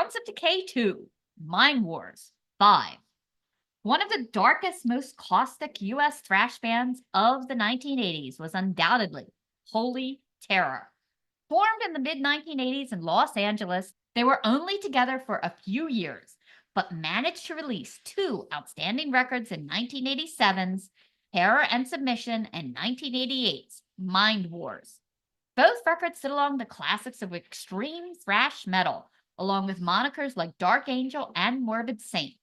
Sounds of Decay 2, Mindwars 5. One of the darkest, most caustic U.S. thrash bands of the 1980s was undoubtedly Holy Terror. Formed in the mid-1980s in Los Angeles, they were only together for a few years, but managed to release two outstanding records in 1987's Terror and Submission and 1988's Mindwars. Both records sit along the classics of extreme thrash metal, along with monikers like Dark Angel and Morbid Saint.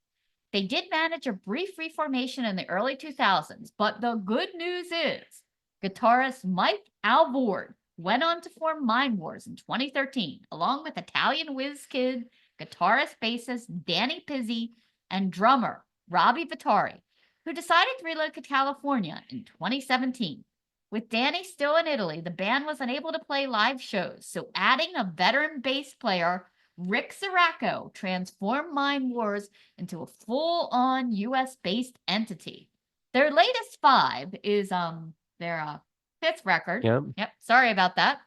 They did manage a brief reformation in the early 2000s, but the good news is guitarist Mike Alvord went on to form Mindwars in 2013, along with Italian whiz kid, guitarist-bassist Danny Pizzi, and drummer Robbie Vittori, who decided to relocate to California in 2017. With Danny still in Italy, the band was unable to play live shows, so adding a veteran bass player, Rick Siracco, transformed Mindwars into a full-on US-based entity. Their latest 5 is their 5th record. Yep, sorry about that.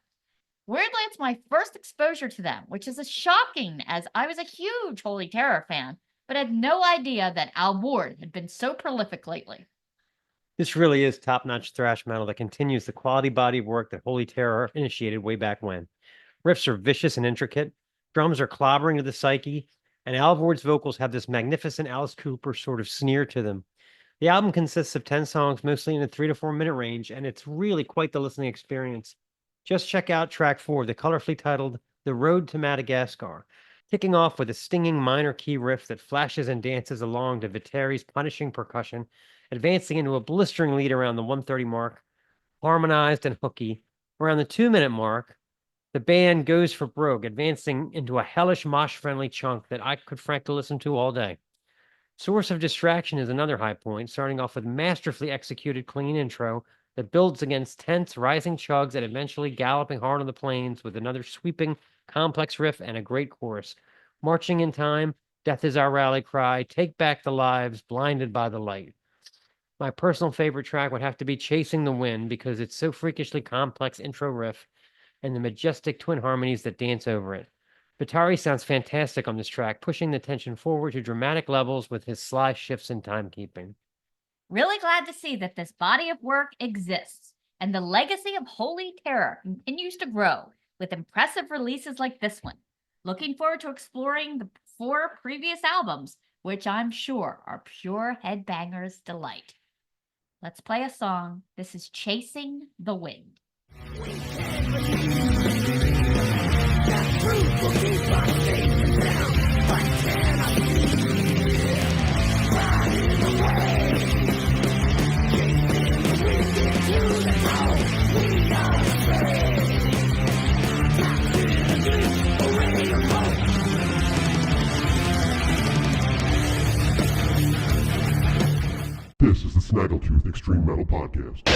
Weirdly, it's my first exposure to them, which is shocking as I was a huge Holy Terror fan, but had no idea that Alvord had been so prolific lately. This really is top-notch thrash metal that continues the quality body of work that Holy Terror initiated way back when. Riffs are vicious and intricate, drums are clobbering to the psyche, and Alvord's vocals have this magnificent Alice Cooper sort of sneer to them. The album consists of 10 songs, mostly in the 3 to 4 minute range, and it's really quite the listening experience. Just check out track 4, the colorfully titled The Road to Madagascar, kicking off with a stinging minor key riff that flashes and dances along to Vittori's punishing percussion, advancing into a blistering lead around the 1:30 mark, harmonized and hooky. Around the 2-minute mark, the band goes for broke, advancing into a hellish mosh-friendly chunk that I could frankly listen to all day. Source of Distraction is another high point, starting off with masterfully executed clean intro that builds against tense, rising chugs and eventually galloping hard on the plains with another sweeping, complex riff and a great chorus. Marching in Time, Death is Our Rally Cry, Take Back the Lives, Blinded by the Light. My personal favorite track would have to be Chasing the Wind because it's so freakishly complex intro riff and the majestic twin harmonies that dance over it. Vittori sounds fantastic on this track, pushing the tension forward to dramatic levels with his sly shifts in timekeeping. Really glad to see that this body of work exists, and the legacy of Holy Terror continues to grow with impressive releases like this one. Looking forward to exploring the 4 previous albums, which I'm sure are pure headbangers' delight. Let's play a song. This is Chasing the Wind. This is the Snaggletooth Extreme Metal Podcast.